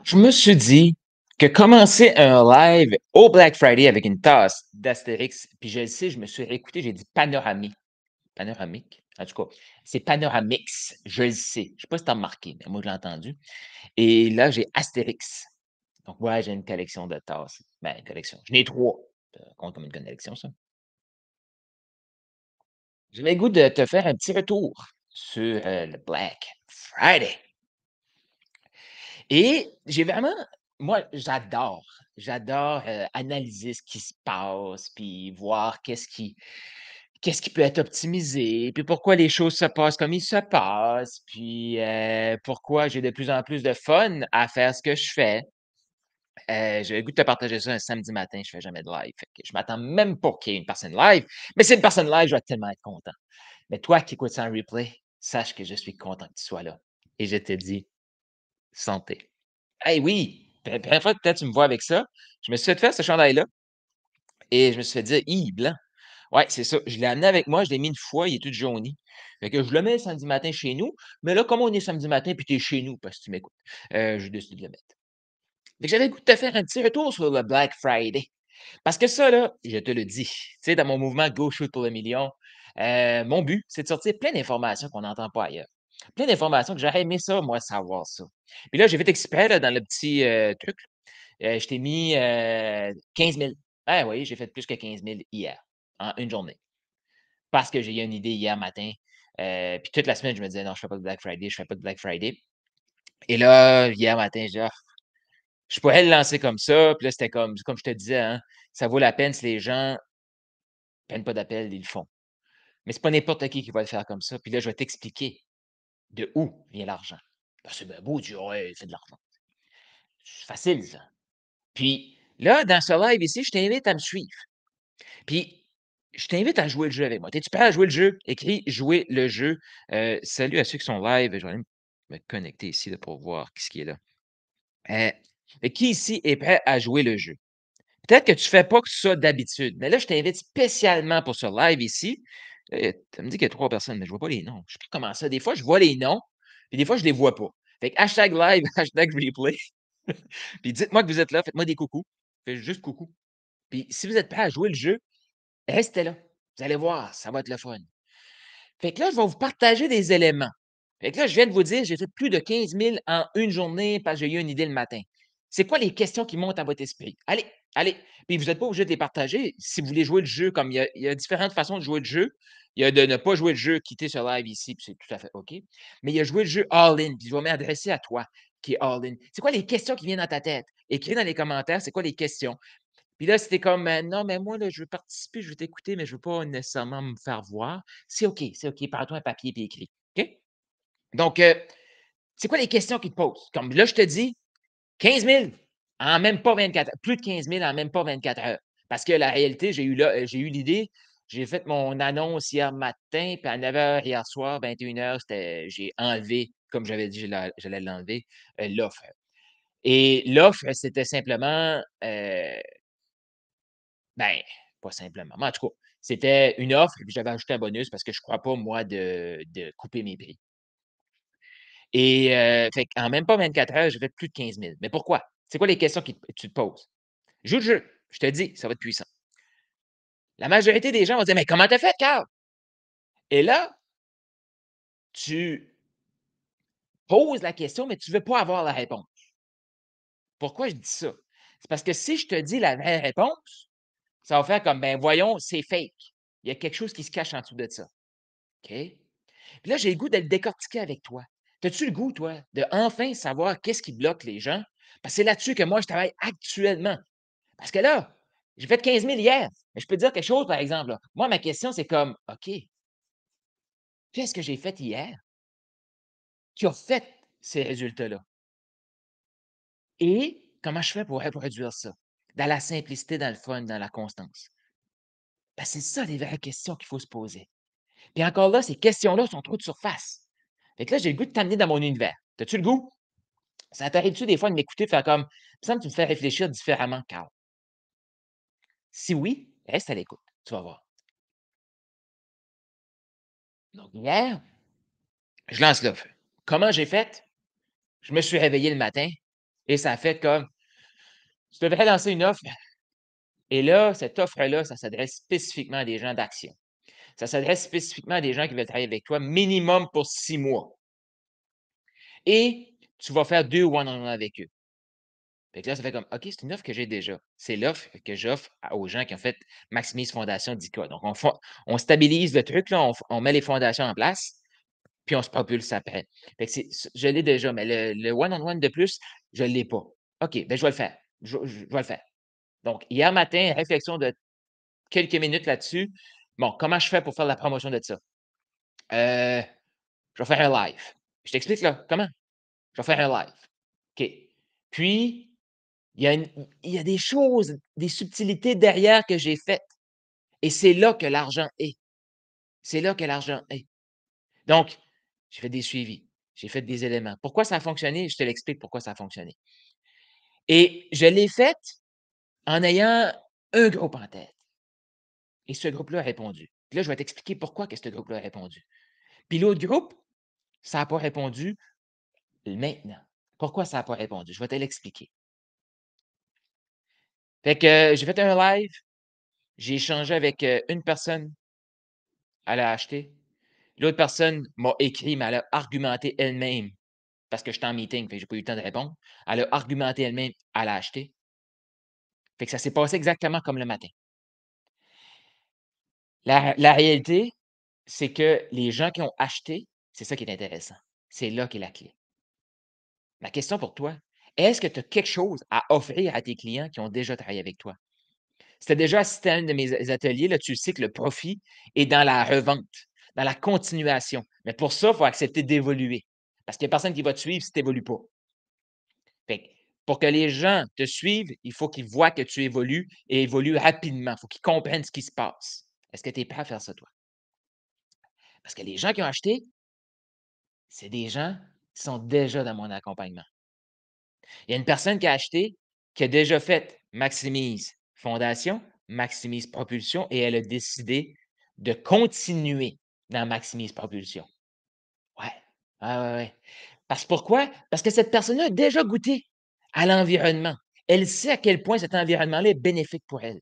Je me suis dit que commencer un live au Black Friday avec une tasse d'Astérix, puis je le sais, je me suis réécouté, j'ai dit panoramique. Panoramique? En tout cas, c'est Panoramix, je le sais. Je sais pas si tu as remarqué, mais moi je l'ai entendu. Et là, j'ai Astérix. Donc, ouais, j'ai une collection de tasses. Ben, une collection. J'en ai 3. Compte comme une collection, ça. J'avais le goût de te faire un petit retour sur le Black Friday. Et j'ai vraiment moi, j'adore, analyser ce qui se passe, puis voir qu'est-ce qui peut être optimisé, puis pourquoi les choses se passent comme ils se passent, puis, pourquoi j'ai de plus en plus de fun à faire ce que je fais. J'avais le goût de te partager ça un samedi matin, je fais jamais de live, fait que je m'attends même pas qu'il y ait une personne live, mais s'il y a une personne live, je vais tellement être content. Mais toi qui écoutes ça en replay, sache que je suis content que tu sois là et je te dis santé. Hey, oui! Première fois que peut-être tu me vois avec ça, je me suis fait faire ce chandail-là et je me suis fait dire: «Hi, blanc». Ouais, c'est ça. Je l'ai amené avec moi, je l'ai mis une fois, il est tout jauni. Fait que je le mets samedi matin chez nous, mais là, comme on est samedi matin puis tu es chez nous parce que tu m'écoutes, j'ai décidé de le mettre. Fait que j'avais le goût de te faire un petit retour sur le Black Friday. Parce que ça, là, je te le dis, tu sais, dans mon mouvement Go Shoot pour le million, mon but, c'est de sortir plein d'informations qu'on n'entend pas ailleurs. Plein d'informations que j'aurais aimé ça, moi, savoir ça. Puis là, j'ai fait exprès, là, dans le petit, truc. Je t'ai mis, 15 000. Ah oui, j'ai fait plus que 15 000 hier, en une journée. Parce que j'ai eu une idée hier matin, puis toute la semaine, je me disais: «Non, je fais pas de Black Friday, je fais pas de Black Friday». Et là, hier matin, je dis: «Ah, je pourrais le lancer comme ça». Puis là, c'était comme je te disais, hein, ça vaut la peine si les gens prennent pas d'appel, ils le font. Mais c'est pas n'importe qui va le faire comme ça. Puis là, je vais t'expliquer de où vient l'argent. Parce que c'est bien beau de dire: «Ouais, c'est de l'argent». C'est facile ça. Puis là, dans ce live ici, je t'invite à me suivre. Puis, je t'invite à jouer le jeu avec moi. Es-tu prêt à jouer le jeu? Écris «jouer le jeu». Salut à ceux qui sont live. Je vais aller me connecter ici là, pour voir qui est là. Qui ici est prêt à jouer le jeu? Peut-être que tu ne fais pas ça d'habitude, mais là, je t'invite spécialement pour ce live ici. Ça me dit qu'il y a 3 personnes, mais je ne vois pas les noms. Je ne sais pas comment ça. Des fois, je vois les noms, puis des fois, je ne les vois pas. Fait que hashtag live, hashtag replay. Puis dites-moi que vous êtes là, faites-moi des coucous. Faites juste coucou. Puis si vous êtes prêt à jouer le jeu, restez là. Vous allez voir, ça va être le fun. Fait que là, je vais vous partager des éléments. Fait que là, je viens de vous dire, j'ai fait plus de 15 000 en une journée parce que j'ai eu une idée le matin. C'est quoi les questions qui montent à votre esprit? Allez, allez. Puis vous n'êtes pas obligé de les partager. Si vous voulez jouer le jeu, comme il y a différentes façons de jouer le jeu. Il y a de ne pas jouer le jeu, quitter ce live ici, puis c'est tout à fait OK. Mais il y a jouer le jeu all-in, puis je vais m'adresser à toi qui est all-in. C'est quoi les questions qui viennent dans ta tête? Écris dans les commentaires, c'est quoi les questions? Puis là, c'était comme, «Non, mais moi, là, je veux participer, je veux t'écouter, mais je veux pas nécessairement me faire voir». C'est OK, prends-toi un papier puis écris, OK? Donc, c'est quoi les questions qu'ils te posent? Comme là, je te dis 15 000 en même pas 24 heures, plus de 15 000 en même pas 24 heures. Parce que la réalité, j'ai eu l'idée, j'ai fait mon annonce hier matin, puis à 9 heures hier soir, 21 heures, j'ai enlevé, comme j'avais dit, j'allais l'enlever, l'offre. Et l'offre, c'était simplement, ben, pas simplement, mais en tout cas, c'était une offre et puis j'avais ajouté un bonus parce que je crois pas, moi, de couper mes prix. Et fait qu'en même pas 24 heures, j'ai fait plus de 15 000. Mais pourquoi? C'est quoi les questions que tu te poses? Joue le jeu, je te dis, ça va être puissant. La majorité des gens vont dire: «Mais comment tu as fait, Carl?» Et là, tu poses la question, mais tu veux pas avoir la réponse. Pourquoi je dis ça? C'est parce que si je te dis la vraie réponse, ça va faire comme: «Ben, voyons, c'est fake. Il y a quelque chose qui se cache en dessous de ça». OK? Puis là, j'ai le goût de le décortiquer avec toi. As-tu le goût, toi, de enfin savoir qu'est-ce qui bloque les gens? Parce que c'est là-dessus que moi, je travaille actuellement. Parce que là, j'ai fait 15 000 hier. Mais je peux te dire quelque chose, par exemple. Là. Moi, ma question, c'est comme, OK, qu'est-ce que j'ai fait hier qui a fait ces résultats-là? Et comment je fais pour reproduire ça? Dans la simplicité, dans le fun, dans la constance. Ben, c'est ça les vraies questions qu'il faut se poser. Puis encore là, ces questions-là sont trop de surface. Fait que là, j'ai le goût de t'amener dans mon univers. As-tu le goût? Ça t'arrive-tu des fois de m'écouter faire comme: «Il me semble que tu me fais réfléchir différemment, Carl». Si oui, reste à l'écoute, tu vas voir. Donc hier, je lance le feu. Comment j'ai fait? Je me suis réveillé le matin, et ça a fait comme: «Tu devrais lancer une offre» et là, cette offre-là, ça s'adresse spécifiquement à des gens d'action. Ça s'adresse spécifiquement à des gens qui veulent travailler avec toi minimum pour 6 mois et tu vas faire 2 one-on-one avec eux. Fait que là, ça fait comme: «OK, c'est une offre que j'ai déjà». C'est l'offre que j'offre aux gens qui ont fait Maximise Fondation d'ICA. Donc on stabilise le truc là, on met les fondations en place, puis on se propulse après. Fait que je l'ai déjà, mais le one-on-one de plus, je ne l'ai pas. OK, ben je vais le faire. Je vais le faire. Donc hier matin, réflexion de quelques minutes là-dessus. Bon, comment je fais pour faire la promotion de ça? Heu, je vais faire un live. Je t'explique là, comment? Je vais faire un live. OK. Puis, il y a une il y a des choses, des subtilités derrière que j'ai faites et c'est là que l'argent est. C'est là que l'argent est. Donc, j'ai fait des suivis, j'ai fait des éléments. Pourquoi ça a fonctionné? Je te l'explique pourquoi ça a fonctionné et je l'ai fait en ayant un groupe en tête et ce groupe-là a répondu. Puis là, je vais t'expliquer pourquoi que ce groupe-là a répondu. Puis l'autre groupe, ça a pas répondu maintenant. Pourquoi ça a pas répondu? Je vais te l'expliquer. Fait que, j'ai fait un live, j'ai échangé avec, une personne, elle a acheté. L'autre personne m'a écrit, mais elle a argumenté elle-même parce que j'étais en meeting, fait que j'ai pas eu le temps de répondre. Elle a argumenté elle-même, elle a acheté. Fait que ça s'est passé exactement comme le matin. La réalité, c'est que les gens qui ont acheté, c'est ça qui est intéressant. C'est là qu'est la clé. Ma question pour toi, est-ce que tu as quelque chose à offrir à tes clients qui ont déjà travaillé avec toi? Si tu as déjà assisté à un de mes ateliers, là, tu sais que le profit est dans la revente, dans la continuation. Mais pour ça, il faut accepter d'évoluer. Parce qu'il y a personne qui va te suivre si tu évolues pas. Fait que pour que les gens te suivent, il faut qu'ils voient que tu évolues et évolues rapidement. Il faut qu'ils comprennent ce qui se passe. Est-ce que tu es prêt à faire ça, toi? Parce que les gens qui ont acheté, c'est des gens qui sont déjà dans mon accompagnement. Il y a une personne qui a acheté, qui a déjà fait Maximise Fondation, Maximise Propulsion et elle a décidé de continuer dans Maximise Propulsion. Ouais. Ouais, ouais, ouais. Parce pourquoi? Parce que cette personne-là a déjà goûté à l'environnement. Elle sait à quel point cet environnement-là est bénéfique pour elle.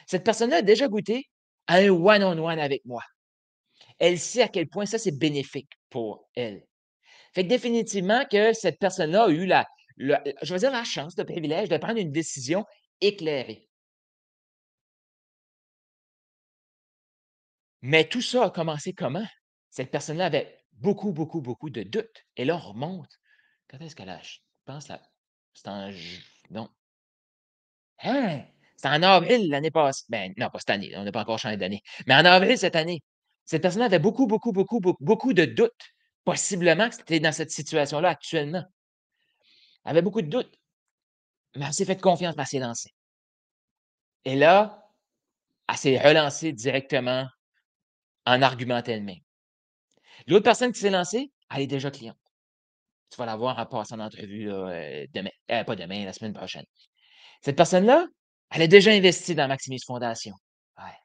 Cette personne-là a déjà goûté à un one-on-one avec moi. Elle sait à quel point ça, c'est bénéfique pour elle. Fait que définitivement que cette personne-là a eu je vais dire la chance, le privilège de prendre une décision éclairée. Mais tout ça a commencé comment? Cette personne-là avait beaucoup, beaucoup, beaucoup de doutes et là, on remonte. Quand est-ce qu'elle a ach je pense là, c'était en ju non, hein? C'était en avril l'année passée. Ben, non, pas cette année, on n'a pas encore changé d'année. Mais en avril cette année, cette personne-là avait beaucoup, beaucoup, beaucoup, beaucoup de doutes. Possiblement que c'était dans cette situation-là actuellement. Elle avait beaucoup de doutes, mais elle s'est fait confiance, puis elle s'est lancée. Et là, elle s'est relancée directement en argumentant elle-même. L'autre personne qui s'est lancée, elle est déjà cliente. Tu vas la voir en passant en entrevue là, demain, pas demain, la semaine prochaine. Cette personne-là, elle a déjà investi dans Maximise Fondation. Ouais.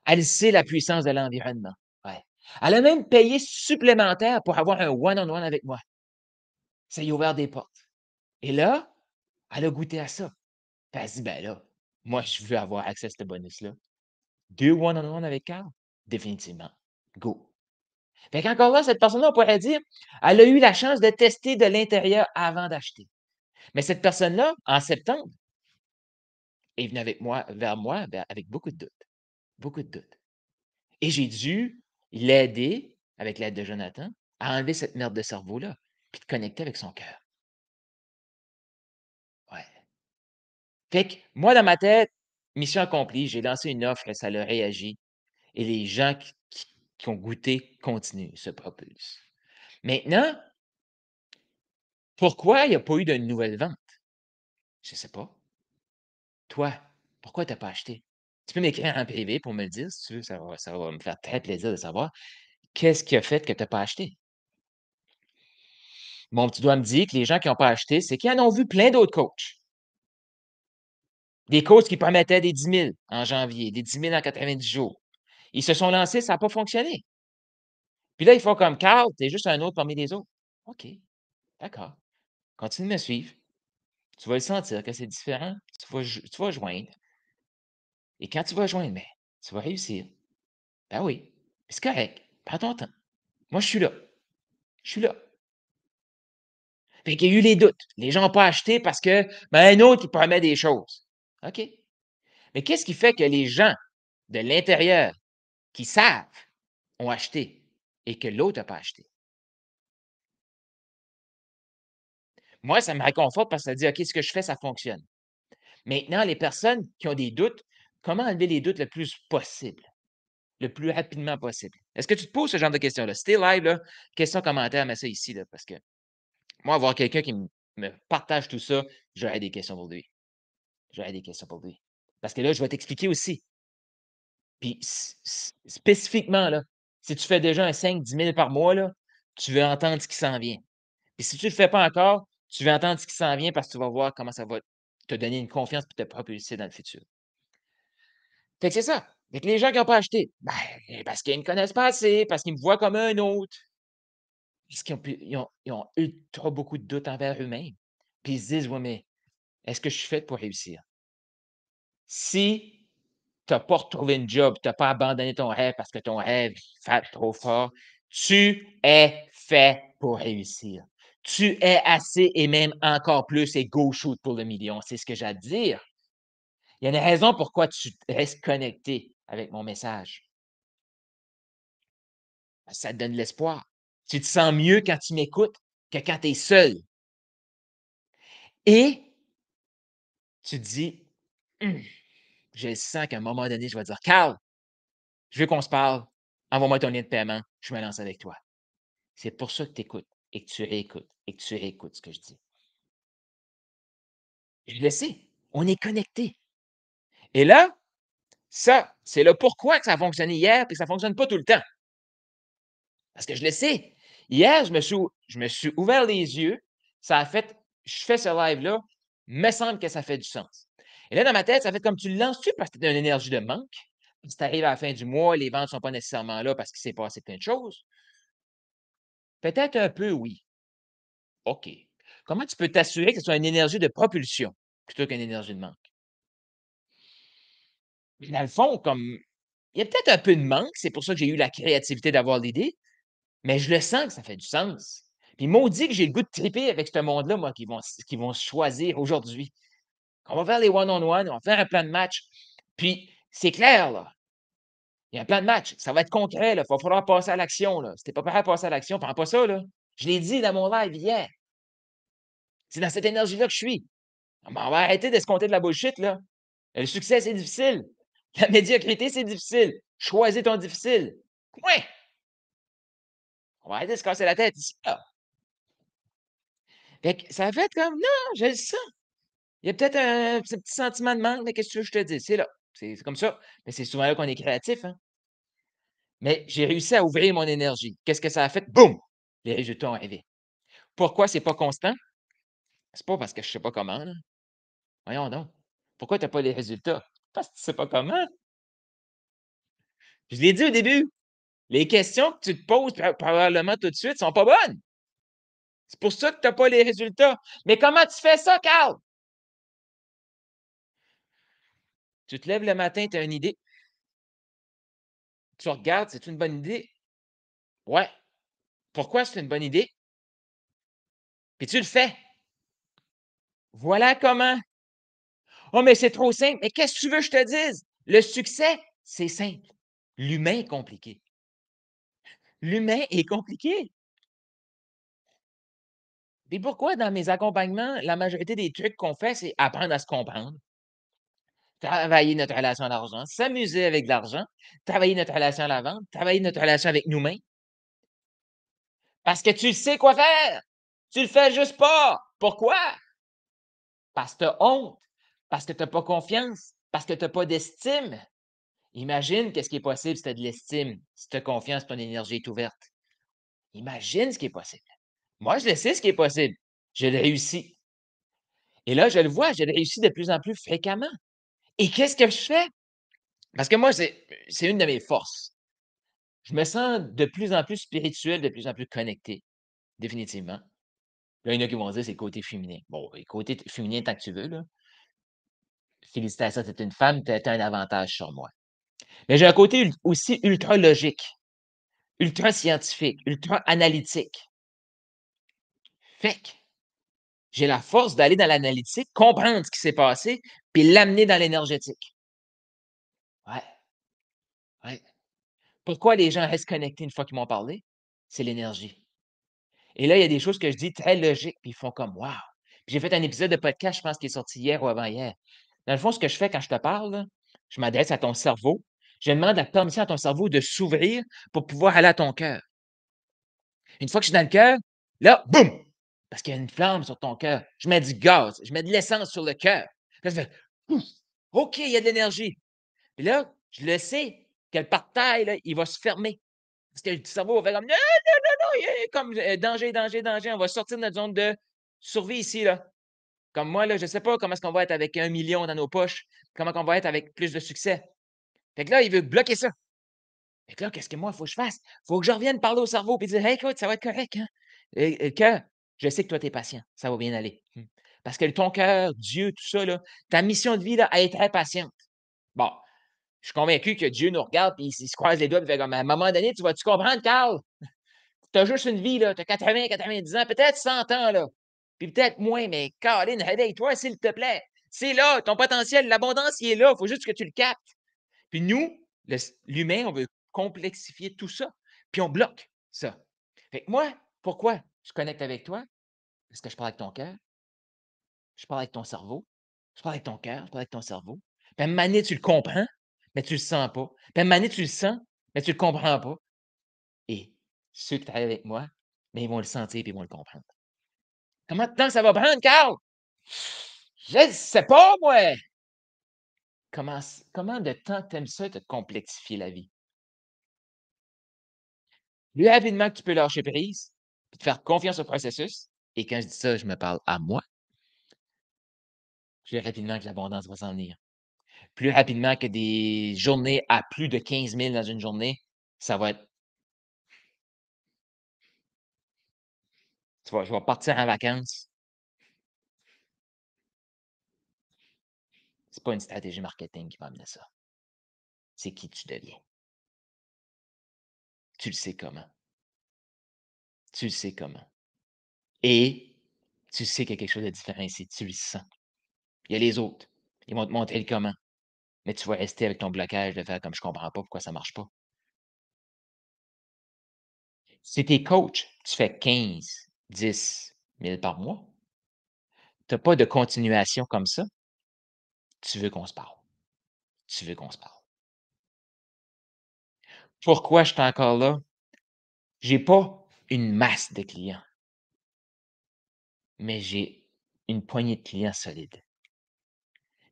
Elle sait la puissance de l'environnement. Ouais. Elle a même payé supplémentaire pour avoir un one-on-one avec moi. Ça lui a ouvert des portes. Et là, elle a goûté à ça. Puis elle se dit: «Ben là, moi, je veux avoir accès à ce bonus-là». 2 one-on-one avec Carl? Définitivement. Go. Fait qu'encore là, cette personne-là, on pourrait dire, elle a eu la chance de tester de l'intérieur avant d'acheter. Mais cette personne-là, en septembre, est venue avec moi vers moi, avec beaucoup de doutes, beaucoup de doutes. Et j'ai dû l'aider, avec l'aide de Jonathan, à enlever cette merde de cerveau-là, puis de connecter avec son cœur. Ouais. Fait que moi, dans ma tête, mission accomplie, j'ai lancé une offre et ça a réagi et les gens qui ont goûté continuent, se propulsent. Maintenant, pourquoi il n'y a pas eu de nouvelles ventes? Je ne sais pas. Toi, pourquoi tu as pas acheté? Tu peux m'écrire en privé pour me le dire si tu veux, ça va me faire très plaisir de savoir qu'est-ce qui a fait que tu as pas acheté? Mon petit doigt me dit que les gens qui ont pas acheté, c'est qu'ils en ont vu plein d'autres coachs. Des coachs qui promettaient des 10 000 en janvier, des 10 000 en 90 jours. Ils se sont lancés, ça n'a pas fonctionné. Puis là, ils font comme: «Carl, tu es juste un autre parmi les autres». OK, d'accord. Continue de me suivre. Tu vas le sentir que c'est différent, tu vas joindre et quand tu vas joindre, mais tu vas réussir. Ben oui, c'est correct, prends ton temps. Moi, je suis là. Fait qu'il y a eu les doutes. Les gens ont pas acheté parce que, ben, un autre, il promet des choses. OK. Mais qu'est-ce qui fait que les gens de l'intérieur qui savent ont acheté et que l'autre n'a pas acheté? Moi, ça me réconforte parce que ça dit: «OK, ce que je fais, ça fonctionne». Maintenant, les personnes qui ont des doutes, comment enlever les doutes le plus possible, le plus rapidement possible? Est-ce que tu te poses ce genre de questions-là? Si tu es live, là, question, commentaire, mets ça ici, là, parce que moi, avoir quelqu'un qui me partage tout ça, j'aurais des questions pour lui. J'aurais des questions pour lui. Parce que là, je vais t'expliquer aussi. Puis spécifiquement, là, si tu fais déjà un 5-10 000 par mois, là, tu veux entendre ce qui s'en vient. Puis si tu ne le fais pas encore, tu veux entendre ce qui s'en vient parce que tu vas voir comment ça va te donner une confiance pour te propulser dans le futur. Fait que c'est ça. Fait que les gens qui n'ont pas acheté, ben, parce qu'ils ne me connaissent pas assez, parce qu'ils me voient comme un autre, parce ils ont ultra beaucoup de doutes envers eux-mêmes. Puis ils se disent: «Ouais, mais est-ce que je suis fait pour réussir?» Si tu as pas retrouvé une job, tu as pas abandonné ton rêve parce que ton rêve frappe trop fort, tu es fait pour réussir. Tu es assez et même encore plus et go shoot pour le million. C'est ce que j'ai à te dire. Il y a une raison pourquoi tu restes connecté avec mon message. Ça te donne de l'espoir. Tu te sens mieux quand tu m'écoutes que quand tu es seul. Et tu te dis: «Hum, je sens qu'à un moment donné, je vais dire: "Carl, je veux qu'on se parle. Envoie-moi ton lien de paiement. Je me lance avec toi."» C'est pour ça que tu écoutes et que tu réécoutes et que tu réécoutes ce que je dis. Je le sais, on est connectés. Et là, ça, c'est le pourquoi que ça a fonctionné hier et que ça ne fonctionne pas tout le temps. Parce que je le sais. Hier, je me suis ouvert les yeux. Ça a fait, je fais ce live-là, me semble que ça fait du sens. Et là, dans ma tête, ça fait comme tu le lances-tu parce que tu as une énergie de manque. Si tu arrives à la fin du mois, les ventes ne sont pas nécessairement là parce qu'il s'est passé plein de choses. Peut-être un peu, oui. OK. Comment tu peux t'assurer que ce soit une énergie de propulsion plutôt qu'une énergie de manque? Dans le fond, comme il y a peut-être un peu de manque, c'est pour ça que j'ai eu la créativité d'avoir l'idée, mais je le sens que ça fait du sens. Puis maudit que j'ai le goût de triper avec ce monde-là, moi, qui vont se choisir aujourd'hui. On va faire les one-on-one, on va faire un plan de match. Puis c'est clair, là. Il y a un plan de match. Ça va être concret, là. Il va falloir passer à l'action, là. Si tu pas prêt à passer à l'action, prends pas ça, là. Je l'ai dit dans mon live hier. C'est dans cette énergie-là que je suis. Ah, ben, on va arrêter de se compter de la bullshit, là. Le succès, c'est difficile. La médiocrité, c'est difficile. Choisis ton difficile. Point! On va arrêter de se casser la tête ici, là. Fait que ça a fait comme: «Non, je le sens. Il y a peut-être un ce petit sentiment de manque, mais qu'est-ce que tu veux que je te dise? C'est là. C'est comme ça». Mais c'est souvent là qu'on est créatif, hein. Mais j'ai réussi à ouvrir mon énergie. Qu'est-ce que ça a fait? Boum! Les résultats ont arrivé. Pourquoi c'est pas constant? C'est pas parce que je sais pas comment, là. Voyons donc. Pourquoi tu as pas les résultats? Parce que tu sais pas comment. Je l'ai dit au début. Les questions que tu te poses probablement tout de suite sont pas bonnes. C'est pour ça que tu as pas les résultats. Mais comment tu fais ça, Carl? Tu te lèves le matin, tu as une idée, tu regardes, c'est une bonne idée? Ouais. Pourquoi c'est une bonne idée? Puis tu le fais. Voilà comment. Oh, mais c'est trop simple. Mais qu'est-ce que tu veux que je te dise? Le succès, c'est simple. L'humain est compliqué. L'humain est compliqué. Et pourquoi dans mes accompagnements, la majorité des trucs qu'on fait, c'est apprendre à se comprendre, travailler notre relation à l'argent, s'amuser avec l'argent, travailler notre relation à la vente, travailler notre relation avec nous-mêmes. Parce que tu sais quoi faire. Tu le fais juste pas. Pourquoi? Parce que tu as honte, parce que tu as pas confiance, parce que tu as pas d'estime. Imagine qu'est-ce qui est possible si tu as de l'estime, si tu as confiance, ton énergie est ouverte. Imagine ce qui est possible. Moi, je le sais ce qui est possible. Je le réussis. Et là, je le vois, je le réussis de plus en plus fréquemment. Et qu'est-ce que je fais? Parce que moi, c'est une de mes forces. Je me sens de plus en plus spirituel, de plus en plus connecté, définitivement. Là, il y en a qui vont dire: «C'est le côté féminin». Bon, le côté féminin tant que tu veux, là. Félicitations, tu es une femme, tu as un avantage sur moi. Mais j'ai un côté aussi ultra logique, ultra scientifique, ultra analytique. Fait que j'ai la force d'aller dans l'analytique, comprendre ce qui s'est passé, puis l'amener dans l'énergétique. Ouais, ouais. Pourquoi les gens restent connectés une fois qu'ils m'ont parlé? C'est l'énergie. Et là, il y a des choses que je dis très logiques, puis ils font comme: «Wow!» Puis j'ai fait un épisode de podcast, je pense, qui est sorti hier ou avant-hier. Dans le fond, ce que je fais quand je te parle, là, je m'adresse à ton cerveau. Je demande la permission à ton cerveau de s'ouvrir pour pouvoir aller à ton cœur. Une fois que je suis dans le cœur, là, boum! Parce qu'il y a une flamme sur ton cœur. Je mets du gaz, je mets de l'essence sur le cœur. Là, ça fait ouf! OK, il y a de l'énergie. Puis là, je le sais que le portail, là, il va se fermer. Parce que le cerveau va faire comme: «Non, non, non, non, il y a comme, danger, danger, danger, on va sortir de notre zone de survie ici, là». Comme moi, là, je ne sais pas comment est-ce qu'on va être avec 1 million dans nos poches, comment qu'on va être avec plus de succès. Fait que là, il veut bloquer ça. Fait que là, qu'est-ce que moi, il faut que je fasse? Il faut que je revienne parler au cerveau et dire: «Hey, écoute, ça va être correct, hein? Et que je sais que toi, tu es patient, ça va bien aller. Parce que ton cœur, Dieu, tout ça, là, ta mission de vie, là, elle est très patiente». Bon, je suis convaincu que Dieu nous regarde et il se croise les doigts et fait comme: «À un moment donné, tu vas-tu comprendre, Carl? Tu as juste une vie, là, tu as 80-90 ans, peut-être 100 ans, là, puis peut-être moins, mais Caroline, réveille-toi, s'il te plaît. C'est là, ton potentiel, l'abondance, il est là, il faut juste que tu le captes». Puis nous, l'humain, on veut complexifier tout ça, puis on bloque ça. Fait que moi, pourquoi je connecte avec toi? Parce que je parle avec ton cœur, je parle avec ton cerveau, je parle avec ton cœur, je parle avec ton cerveau. Puis à un moment donné, tu le comprends, mais tu le sens pas. Puis à un moment donné, tu le sens, mais tu le comprends pas. Et ceux qui travaillent avec moi, ben, ils vont le sentir puis ils vont le comprendre. Comment de temps ça va prendre, Carl? Je ne sais pas, moi! Comment de temps t'aimes ça te complexifier la vie? Plus rapidement que tu peux lâcher prise, puis te faire confiance au processus, et quand je dis ça, je me parle à moi, plus rapidement que l'abondance va s'en venir. Plus rapidement que des journées à plus de 15 000 dans une journée, ça va être je vais partir en vacances. C'est pas une stratégie marketing qui va amener ça. C'est qui tu deviens. Tu le sais comment. Tu le sais comment. Et tu sais qu'il y a quelque chose de différent ici, tu le sens. Il y a les autres, ils vont te montrer le comment, mais tu vas rester avec ton blocage de faire comme: «Je comprends pas pourquoi ça marche pas». Si tu es coach, tu fais 15-10 000 par mois, tu as pas de continuation comme ça, tu veux qu'on se parle. Tu veux qu'on se parle. Pourquoi je suis encore là? J'ai pas une masse de clients, mais j'ai une poignée de clients solides.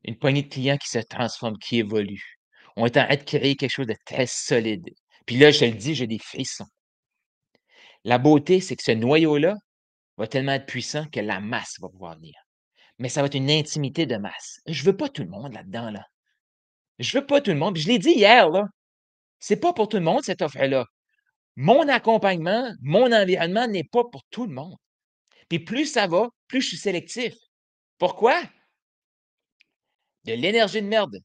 Une poignée de clients qui se transforment, qui évoluent. On est en train de créer quelque chose de très solide. Puis là, je te le dis, j'ai des frissons. La beauté, c'est que ce noyau-là va tellement être puissant que la masse va pouvoir venir. Mais ça va être une intimité de masse. Je veux pas tout le monde là-dedans, là. Je veux pas tout le monde. Puis je l'ai dit hier, là. C'est pas pour tout le monde, cette offre-là. Mon accompagnement, mon environnement n'est pas pour tout le monde. Puis plus ça va, plus je suis sélectif. Pourquoi? De l'énergie de merde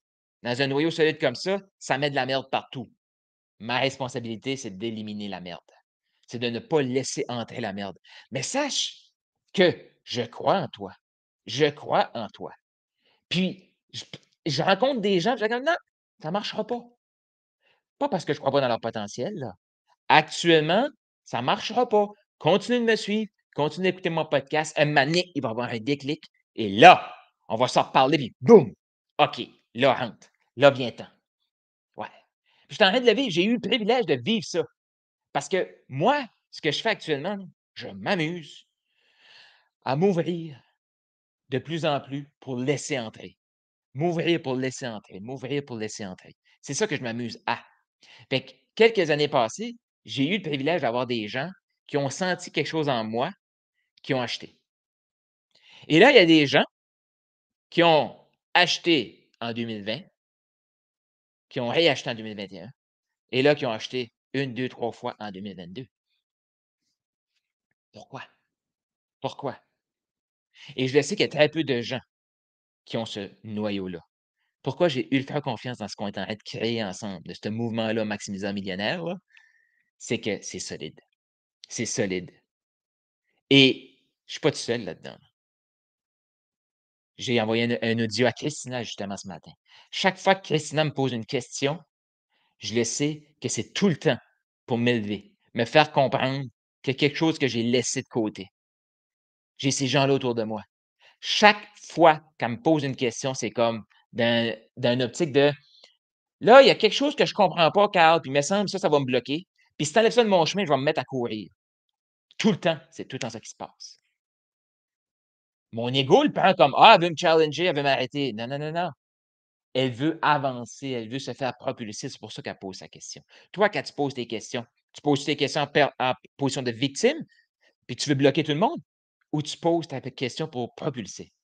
dans un noyau solide comme ça met de la merde partout. Ma responsabilité, c'est d'éliminer la merde. C'est de ne pas laisser entrer la merde. Mais sache que je crois en toi. Je crois en toi. Puis, je rencontre des gens, je fais comme: «Non, ça ne marchera pas». Pas parce que je ne crois pas dans leur potentiel, là. Actuellement, ça ne marchera pas. Continue de me suivre, continue d'écouter mon podcast. Un moment donné, il va y avoir un déclic et là, on va s'en reparler puis boum! OK, là, rentre. Là, viens-t'en. Ouais. Puis je suis en train de le vivre. J'ai eu le privilège de vivre ça. Parce que moi, ce que je fais actuellement, là, je m'amuse à m'ouvrir de plus en plus pour laisser entrer. M'ouvrir pour laisser entrer, m'ouvrir pour laisser entrer. C'est ça que je m'amuse à. Fait que quelques années passées, j'ai eu le privilège d'avoir des gens qui ont senti quelque chose en moi, qui ont acheté. Et là, il y a des gens qui ont acheté en 2020, qui ont réacheté en 2021, et là, qui ont acheté une, 2, 3 fois en 2022. Pourquoi? Pourquoi? Et je le sais qu'il y a très peu de gens qui ont ce noyau-là. Pourquoi j'ai ultra confiance dans ce qu'on est en train de créer ensemble, de ce mouvement-là maximiseur millionnaire là, c'est que c'est solide. C'est solide et je suis pas tout seul là-dedans. J'ai envoyé un audio à Christina justement ce matin. Chaque fois que Christina me pose une question, je le sais que c'est tout le temps pour m'élever, me faire comprendre qu'il y a quelque chose que j'ai laissé de côté. J'ai ces gens-là autour de moi. Chaque fois qu'elle me pose une question, c'est comme dans une optique de: «Là, il y a quelque chose que je comprends pas, Carl, puis il me semble ça va me bloquer. Puis si tu enlèves ça de mon chemin, je vais me mettre à courir». Tout le temps, c'est tout le temps ça qui se passe. Mon ego le prend comme: «Ah, elle veut me challenger, elle veut m'arrêter». Non, non, non, non. Elle veut avancer, elle veut se faire propulser, c'est pour ça qu'elle pose sa question. Toi, quand tu poses tes questions, tu poses tes questions en position de victime, puis tu veux bloquer tout le monde? Ou tu poses ta question pour propulser?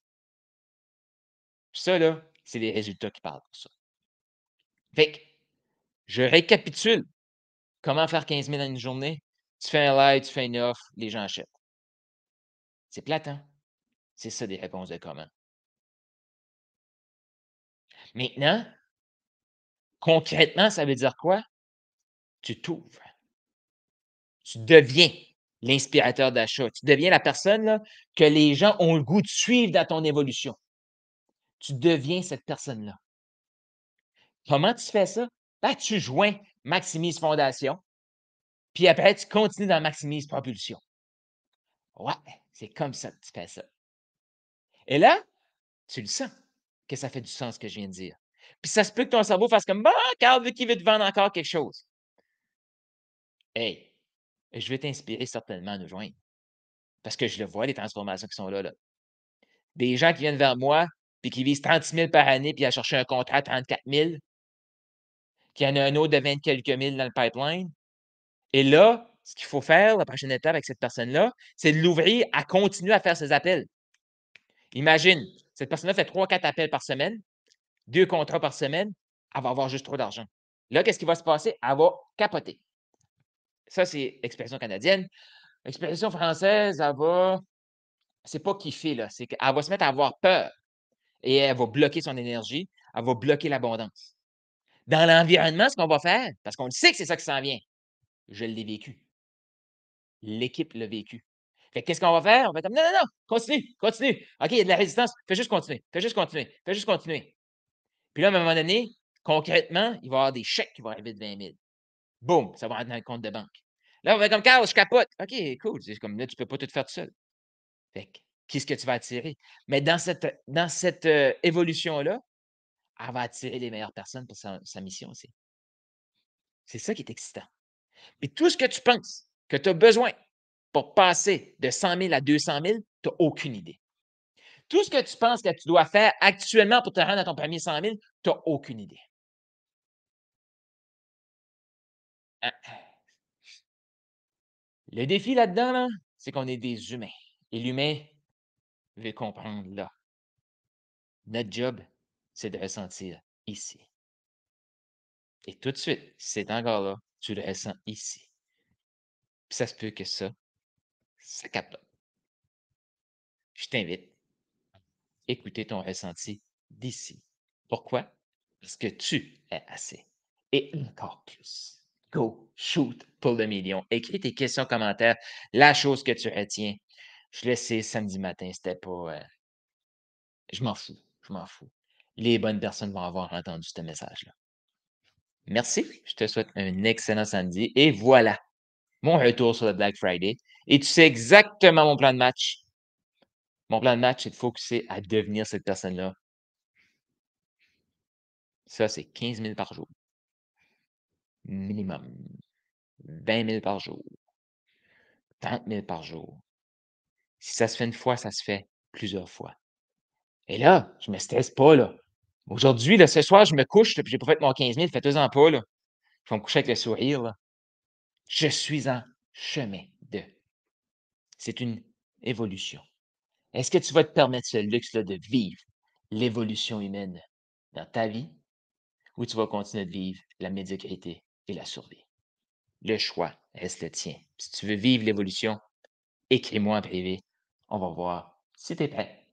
Ça, là, c'est les résultats qui parlent pour ça. Fait que, je récapitule. Comment faire 15 000 en une journée? Tu fais un live, tu fais une offre, les gens achètent. C'est plate, hein? C'est ça des réponses de comment. Maintenant, concrètement, ça veut dire quoi? Tu t'ouvres. Tu deviens l'inspirateur d'achat. Tu deviens la personne là, que les gens ont le goût de suivre dans ton évolution. Tu deviens cette personne-là. Comment tu fais ça? Ben, tu joins Maximise Fondation, puis après, tu continues dans Maximise Propulsion. Ouais, c'est comme ça que tu fais ça. Et là, tu le sens que ça fait du sens ce que je viens de dire. Puis ça se peut que ton cerveau fasse comme: «Bah, Carl veut qu'il veut te vendre encore quelque chose». Hey, je vais t'inspirer certainement à nous joindre parce que je le vois, les transformations qui sont là, là. Des gens qui viennent vers moi puis qui visent 30 000 par année puis à chercher un contrat à 34 000, qu'il y en a un autre de 20 quelques mille dans le pipeline. Et là, ce qu'il faut faire, la prochaine étape avec cette personne-là, c'est de l'ouvrir à continuer à faire ses appels. Imagine, cette personne-là fait 3-4 appels par semaine, 2 contrats par semaine, elle va avoir juste trop d'argent. Là, qu'est-ce qui va se passer? Elle va capoter. Ça, c'est expression canadienne. Expression française, elle va c'est pas kiffer, là, c'est qu'elle va se mettre à avoir peur et elle va bloquer son énergie, elle va bloquer l'abondance. Dans l'environnement, ce qu'on va faire, parce qu'on le sait que c'est ça qui s'en vient, je l'ai vécu. L'équipe l'a vécu. Fait que qu'est-ce qu'on va faire? On va dire: «Non, non, non, continue, continue. OK, il y a de la résistance, fais juste continuer, fais juste continuer, fais juste continuer». Puis là, à un moment donné, concrètement, il va y avoir des chèques qui vont arriver de 20 000. Boum, ça va rentrer dans le compte de banque. Là, on va être comme: «Carl, je capote». OK, cool. C'est comme là, tu peux pas tout faire tout seul. Fait que, qui est-ce que tu vas attirer? Mais dans cette évolution-là, elle va attirer les meilleures personnes pour sa mission aussi. C'est ça qui est excitant. Puis tout ce que tu penses que tu as besoin pour passer de 100 000 à 200 000, tu as aucune idée. Tout ce que tu penses que tu dois faire actuellement pour te rendre à ton premier 100 000, tu as aucune idée. Hein? Le défi là-dedans, là, c'est qu'on est des humains. Et l'humain veut comprendre là. Notre job, c'est de ressentir ici. Et tout de suite, si c'est encore là, tu le ressens ici. Puis ça se peut que ça capte. Je t'invite à écouter ton ressenti d'ici. Pourquoi? Parce que tu es assez. Et encore plus. Go, shoot pour le million. Écris tes questions, commentaires, la chose que tu retiens. Je le sais, samedi matin, c'était pas. Je m'en fous. Je m'en fous. Les bonnes personnes vont avoir entendu ce message-là. Merci. Je te souhaite un excellent samedi. Et voilà, mon retour sur le Black Friday. Et tu sais exactement mon plan de match. Mon plan de match, c'est de focuser à devenir cette personne-là. Ça, c'est 15 000 par jour. Minimum. 20 000 par jour. 30 000 par jour. Si ça se fait une fois, ça se fait plusieurs fois. Et là, je me stresse pas, là. Aujourd'hui, là, ce soir, je me couche, là, puis j'ai pas fait mon 15 000, faites-en pas, là. Je vais me coucher avec le sourire, là. Je suis en chemin de. C'est une évolution. Est-ce que tu vas te permettre ce luxe-là de vivre l'évolution humaine dans ta vie ou tu vas continuer de vivre la médiocrité et la survie? Le choix reste le tien. Si tu veux vivre l'évolution, écris-moi en privé. On va voir si tu es prêt.